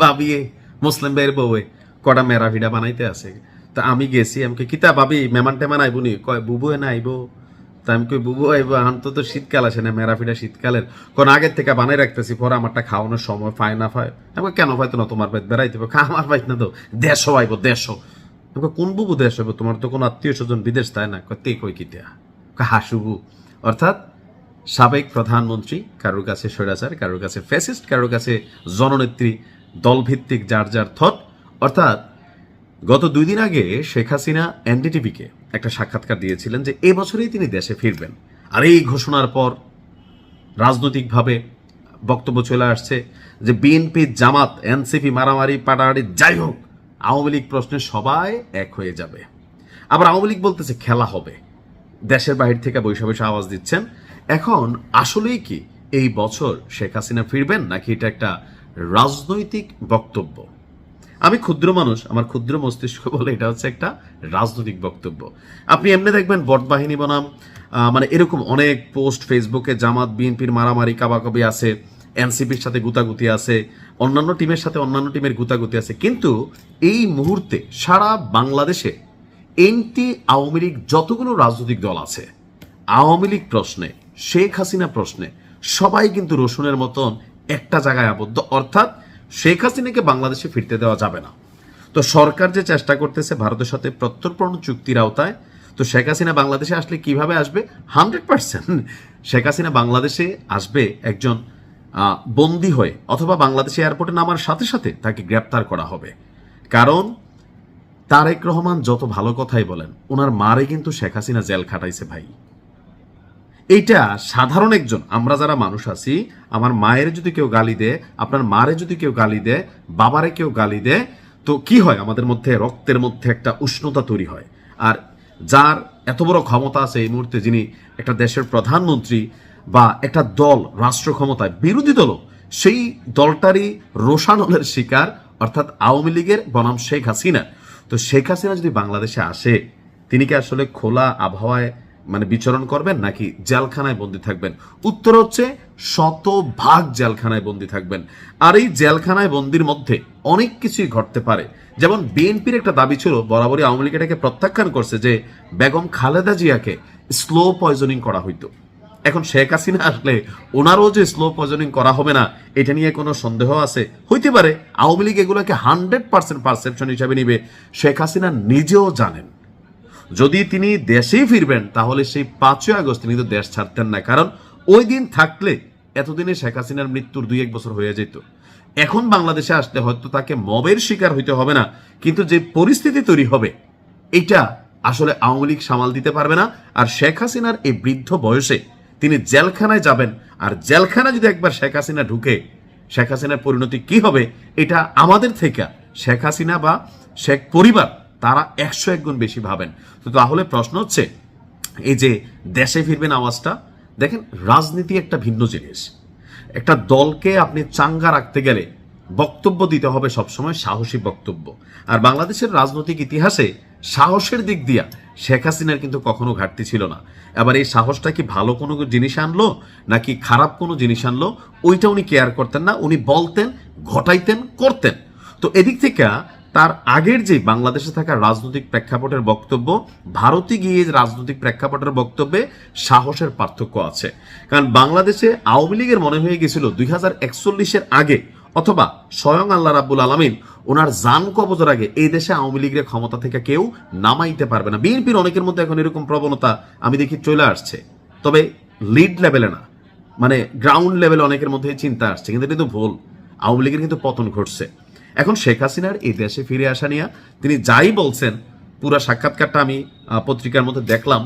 ভাবি মুসলিম ভাইয়ের বউয়ে কটা মেরা ভিডা বানাইতে আছে। তা আমি গেছি, আমাকে কিতা ভাবি মেমান টেমান আইব নি? কয় বুবু না আইব। তা আমি কই বুবু আইব, এখন তো শীতকাল আসে না, মেরা ফিডা শীতকালের কোন আগের থেকে বানাই রাখতেছি, পরে আমারটা খাওয়ানোর সময় পায় না পায়। আমি কেন পাইতো না, তোমার বাইত বেড়াইতে হবে, আমার বাইত না তো দেশও আইব দেশও। আমি কোন বুবু দেশ হইব, তোমার তো কোনো আত্মীয় স্বজন বিদেশ তাই না? তে কই কিতা হাসুবু, অর্থাৎ সাবেক প্রধানমন্ত্রী, কারোর কাছে স্বৈরাচার, কারোর কাছে ফ্যাসিস্ট, কারোর কাছে জননেত্রী, দলভিত্তিক যার যার থট। অর্থাৎ গত 2 দিন আগে শেখ হাসিনা এনডিটিভিকে একটা সাক্ষাৎকার দিয়েছিলেন যে এবছরেই তিনি দেশে ফিরবেন। আর এই ঘোষণার পর রাজনৈতিকভাবে বক্তব্য চলে আসছে যে বিএনপি, জামাত, এনসিপি, মারামারি পাটামারি যাই হোক, আওয়ামী লীগ প্রশ্নে সবাই এক হয়ে যাবে। আবার আওয়ামী লীগ বলতেছে খেলা হবে, দেশের বাহির থেকে বৈশা বৈশা আওয়াজ দিচ্ছেন। এখন আসলেই কি এই বছর শেখ হাসিনা ফিরবেন, নাকি এটা একটা রাজনৈতিক বক্তব্য? আমি ক্ষুদ্র মানুষ, আমার ক্ষুদ্র মস্তিষ্ক বলে এটা হচ্ছে একটা রাজনৈতিক বক্তব্য। আপনি এমনি দেখবেন বট বাহিনী বনাম মানে এরকম অনেক পোস্ট ফেসবুকে, জামাত বিএনপির মারামারি কাবাকাবি আছে, এনসিপির সাথে গুতাগুতি আছে, অন্যান্য টিমের সাথে অন্যান্য টিমের গুতাগুতি আছে। কিন্তু এই মুহূর্তে সারা বাংলাদেশে এনটি আওয়ামী লীগ যতগুলো রাজনৈতিক দল আছে, আওয়ামী লীগ প্রশ্নে, শেখ হাসিনা প্রশ্নে সবাই কিন্তু রসুনের মতন একটা জায়গায় আবদ্ধ। অর্থাৎ শেখ হাসিনাকে বাংলাদেশে ফিরতে দেওয়া যাবে না। তো সরকার যে চেষ্টা করতেছে ভারতের সাথে প্রত্যর্পণ চুক্তির আওতায়, তো শেখ হাসিনা বাংলাদেশে আসলে কিভাবে আসবে? 100% শেখ হাসিনা বাংলাদেশে আসবে একজন বন্দী হয়ে, অথবা বাংলাদেশে এয়ারপোর্টে নামার সাথে সাথে তাকে গ্রেপ্তার করা হবে। কারণ তারেক রহমান যত ভালো কথাই বলেন, ওনার মারে কিন্তু শেখ হাসিনা জেল খাটাইছে ভাই। এইটা সাধারণ একজন, আমরা যারা মানুষ আছি, আমার মায়ের যদি কেউ গালি দেয়, আপনার মারে যদি কেউ গালি দেয়, বাবারে কেউ গালি দেয়, তো কি হয়? আমাদের মধ্যে রক্তের মধ্যে একটা উষ্ণতা তৈরি হয়। আর যার এত বড় ক্ষমতা আছে এই মুহূর্তে, যিনি একটা দেশের প্রধানমন্ত্রী বা একটা দল রাষ্ট্র ক্ষমতায়, বিরোধী দলও সেই দলটারই রোষানলের শিকার, অর্থাৎ আওয়ামী লীগের বনাম শেখ হাসিনা। তো শেখ হাসিনা যদি বাংলাদেশে আসে, তিনি কি আসলে খোলা আবহাওয়ায় মানে বিচরণ করবেন, নাকি জেলখানায় বন্দী থাকবেন? উত্তর হচ্ছে 100% জেলখানায় বন্দী থাকবেন। আর এই জেলখানায় বন্দির মধ্যে অনেক কিছুই ঘটতে পারে। যেমন বিএনপির একটা দাবি ছিল, বরাবরই আওয়ামী লীগ এটাকে প্রত্যাখ্যান করছে, যে বেগম খালেদা জিয়াকে স্লো পয়জনিং করা হইতো। এখন শেখ হাসিনা আসলে ওনারও যে স্লো পয়জনিং করা হবে না, এটা নিয়ে কোনো সন্দেহ আছে? হইতে পারে। আওয়ামী লীগ এগুলোকে 100% পারসেপশন হিসাবে নিবে। শেখ হাসিনা নিজেও জানেন যদি তিনি দেশেই ফিরবেন, তাহলে সেই 5ই আগস্ট তিনি তো দেশ ছাড়তেন না। কারণ ওই দিন থাকলে এতদিনে শেখ হাসিনার মৃত্যুর 2-1 বছর হয়ে যেত। এখন বাংলাদেশে আসলে হয়তো তাকে মবের শিকার হইতে হবে না, কিন্তু যে পরিস্থিতি তৈরি হবে, এটা আসলে আওয়ামী লীগ সামাল দিতে পারবে না। আর শেখ হাসিনার এই বৃদ্ধ বয়সে তিনি জেলখানায় যাবেন, আর জেলখানা যদি একবার শেখ হাসিনা ঢুকে, শেখ হাসিনার পরিণতি কি হবে, এটা আমাদের থেকে শেখ হাসিনা বা শেখ পরিবার তারা 101 গুণ বেশি ভাবেন। তো তাহলে প্রশ্ন হচ্ছে, এই যে দেশে ফিরবেন আওয়াজটা, দেখেন রাজনীতি একটা ভিন্ন জিনিস। একটা দলকে আপনি চাঙ্গা রাখতে গেলে বক্তব্য দিতে হবে সবসময় সাহসী বক্তব্য। আর বাংলাদেশের রাজনৈতিক ইতিহাসে সাহসের দিক দিয়া শেখ হাসিনার কিন্তু কখনো ঘাটতি ছিল না। এবার এই সাহসটা কি ভালো কোনো জিনিস আনলো নাকি খারাপ কোনো জিনিস আনলো, ওইটা উনি কেয়ার করতেন না। উনি বলতেন, ঘটাইতেন, করতেন। তো এদিক থেকে তার আগের যে বাংলাদেশে থাকা রাজনৈতিক প্রেক্ষাপটের বক্তব্য, ভারতে গিয়ে রাজনৈতিক প্রেক্ষাপটের বক্তব্যে সাহসের পার্থক্য আছে। কারণ বাংলাদেশে আওয়ামী লীগের মনে হয়ে গেছিল 2041-এর আগে, অথবা স্বয়ং আল্লাহ রাব্বুল আলামিন ওনার জান কবজের আগে এই দেশে আওয়ামী লীগের ক্ষমতা থেকে কেউ নামাইতে পারবে না। বিএনপির অনেকের মধ্যে এখন এরকম প্রবণতা আমি দেখি চলে আসছে, তবে লিড লেভেলে না, মানে গ্রাউন্ড লেভেলে অনেকের মধ্যে চিন্তা আসছে, কিন্তু এটা কিন্তু ভুল। আওয়ামী লীগের কিন্তু পতন ঘটছে। এখন শেখ হাসিনার এই দেশে ফিরে আসা নিয়ে তিনি যাই বলছেন, পুরা সাক্ষাৎকারটা আমি পত্রিকার মধ্যে দেখলাম,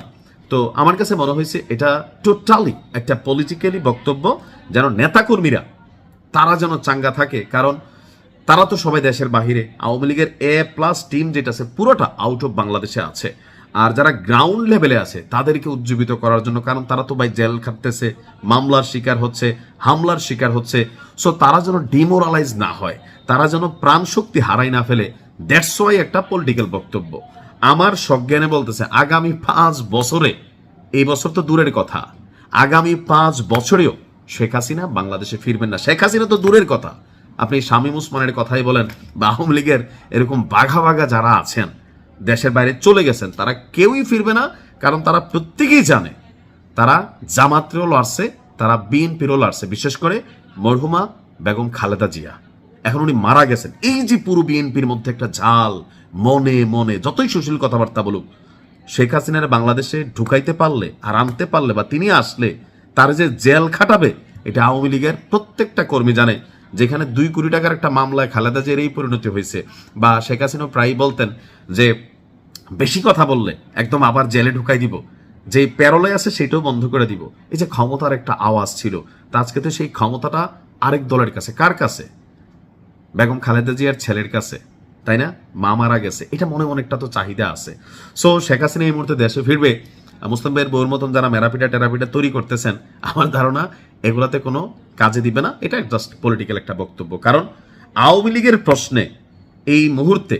তো আমার কাছে মনে হয়েছে এটা টোটালি একটা পলিটিক্যালি বক্তব্য, যেন নেতাকর্মীরা তারা যেন চাঙ্গা থাকে। কারণ তারা তো সবাই দেশের বাহিরে, আওয়ামী লীগের A+ টিম যেটা আছে পুরোটা আউট অফ বাংলাদেশে আছে। আর যারা গ্রাউন্ড লেভেলে আছে তাদেরকে উজ্জীবিত করার জন্য, কারণ তারা তো ভাই জেল খাটতেছে, মামলার শিকার হচ্ছে, হামলার শিকার হচ্ছে। সো তারা যেন ডিমোরালাইজ না হয়, তারা যেন প্রাণ শক্তি হারাই না ফেলে। দ্যাটস ওয়াই একটা পলিটিক্যাল বক্তব্য। আমার সজ্ঞানে বলতেছে আগামী 5 বছরে, এই বছর তো দূরের কথা, আগামী 5 বছরেও শেখ হাসিনা বাংলাদেশে ফিরবেন না। শেখ হাসিনা তো দূরের কথা, আপনি শামীম ওসমানের কথাই বলেন বা আওয়ামী লীগের এরকম বাঘা বাঘা যারা আছেন দেশের বাইরে চলে গেছেন, তারা কেউই ফিরবে না। কারণ তারা প্রত্যেকেই জানে তারা জামাতেরও লড়ছে, তারা বিএনপিরও লড়ছে, বিশেষ করে মরহুমা বেগম খালেদা জিয়া। এখন উনি মারা গেছেন, এই যে পুরো বিএনপির মধ্যে একটা ঝাল, মনে মনে যতই সুশীল কথাবার্তা বলুক, শেখ হাসিনার বাংলাদেশে ঢুকাইতে পারলে আর আনতে পারলে বা তিনি আসলে তার যে জেল খাটাবে, এটা আওয়ামী লীগের প্রত্যেকটা কর্মী জানে। যেখানে 2 কোটি টাকার একটা মামলায় খালেদা জিয়ার এই পরিণতি হয়েছে, বা শেখ হাসিনা প্রায়ই বলতেন যে বেশি কথা বললে একদম আবার জেলে ঢুকাই দিব, যে প্যারোলে আছে সেটাও বন্ধ করে দিব। এই যে ক্ষমতার একটা আওয়াজ ছিল, তা আজকে তো সেই ক্ষমতাটা আরেক দলের কাছে। কার কাছে? বেগম খালেদা জিয়ার ছেলের কাছে, তাই না? মা মারা গেছে, এটা মনে মনে একটা তো চাহিদা আছে। সো শেখ হাসিনা এই মুহূর্তে দেশে ফিরবে। মুসলিম ভাইয়ের বউর মতন যারা মেরাপিটা টেরাপিটা তৈরি করতেছেন, আমার ধারণা এগুলাতে কোনো কাজে দিবে না। এটা জাস্ট পলিটিক্যাল একটা বক্তব্য। কারণ আওয়ামী লীগের প্রশ্নে এই মুহূর্তে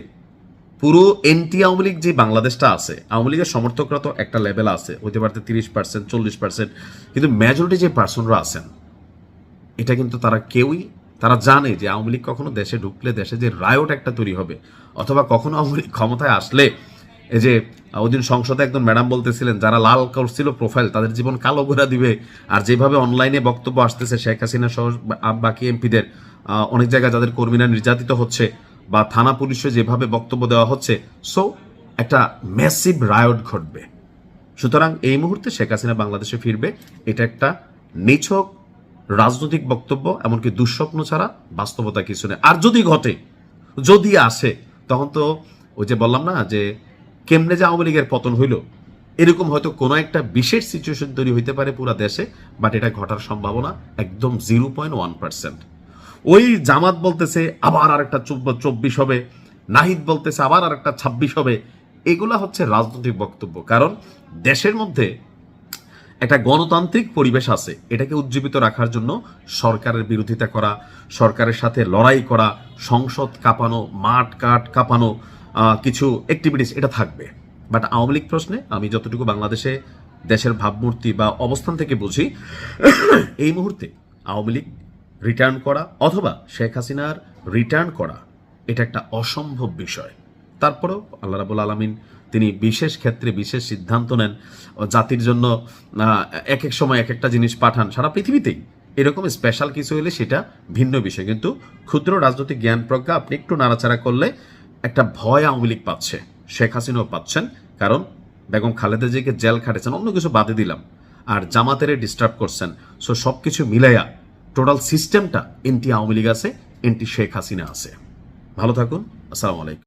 পুরো এনটি আওয়ামী লীগ যে বাংলাদেশটা আছে, আওয়ামী লীগের সমর্থকরা তো একটা লেভেল আছে, হইতে পারতে 30%, 40%, কিন্তু মেজরিটি যে পার্সনরা আছেন, এটা কিন্তু তারা জানে যে আওয়ামী লীগ কখনো দেশে ঢুকলে দেশে যে রায়ট একটা তৈরি হবে, অথবা কখনো আওয়ামী লীগ ক্ষমতায় আসলে, এই যে ওই দিন সংসদে একজন ম্যাডাম বলতেছিলেন যারা লাল করছিল প্রোফাইল তাদের জীবন কালো করে দিবে। আর যেভাবে অনলাইনে বক্তব্য আসতেছে শেখ হাসিনা সহ বাকি এমপিদের, অনেক জায়গায় যাদের কর্মীরা নির্যাতিত হচ্ছে বা থানা পুলিশে যেভাবে বক্তব্য দেওয়া হচ্ছে, সো একটা ম্যাসিভ রায়ট ঘটবে। সুতরাং এই মুহূর্তে শেখ হাসিনা বাংলাদেশে ফিরবে, এটা একটা নিছক রাজনৈতিক বক্তব্য, এমনকি দুঃস্বপ্ন ছাড়া বাস্তবতা কিছু নেই। আর যদি ঘটে, যদি আসে, তখন তো ওই যে বললাম না যে কেমনে যে আওয়ামী লীগের পতন হইল, এরকম হয়তো কোনো একটা বিশেষ সিচুয়েশন তৈরি হইতে পারে পুরা দেশে, বাট এটা ঘটার সম্ভাবনা একদম 0.1%। ওই জামাত বলতেছে আবার আরেকটা 24 হবে, নাহিদ বলতেছে আবার আরেকটা 26 হবে, এগুলা হচ্ছে রাজনৈতিক বক্তব্য। কারণ দেশের মধ্যে একটা গণতান্ত্রিক পরিবেশ আছে, এটাকে উজ্জীবিত রাখার জন্য সরকারের বিরোধিতা করা, সরকারের সাথে লড়াই করা, সংসদ কাঁপানো, মাঠ কাট কাঁপানো, কিছু অ্যাক্টিভিটিস এটা থাকবে। বাট আওয়ামী লীগ প্রশ্নে আমি যতটুকু বাংলাদেশে দেশের ভাবমূর্তি বা অবস্থান থেকে বুঝি, এই মুহূর্তে আওয়ামী লীগ রিটার্ন করা অথবা শেখ হাসিনার রিটার্ন করা এটা একটা অসম্ভব বিষয়। তারপরেও আল্লাহ রাব্বুল আলামিন তিনি বিশেষ ক্ষেত্রে বিশেষ সিদ্ধান্ত নেন, জাতির জন্য এক এক সময় এক একটা জিনিস পাঠান। সারা পৃথিবীতেই এরকম স্পেশাল কিছু হলে সেটা ভিন্ন বিষয়, কিন্তু ক্ষুদ্র রাজনৈতিক জ্ঞান প্রজ্ঞা আপনি একটু নাড়াচাড়া করলে একটা ভয় আওয়ামী লীগ পাচ্ছে, শেখ হাসিনাও পাচ্ছেন। কারণ বেগম খালেদা জিয়াকে জেল খাটেছেন, অন্য কিছু বাদে দিলাম, আর জামাতের ডিস্টার্ব করছেন। সো সব কিছু মিলাইয়া টোটাল সিস্টেমটা এনটি আওয়ামী লীগ আছে, এনটি শেখ হাসিনা আছে। ভালো থাকুন, আসসালামু আলাইকুম।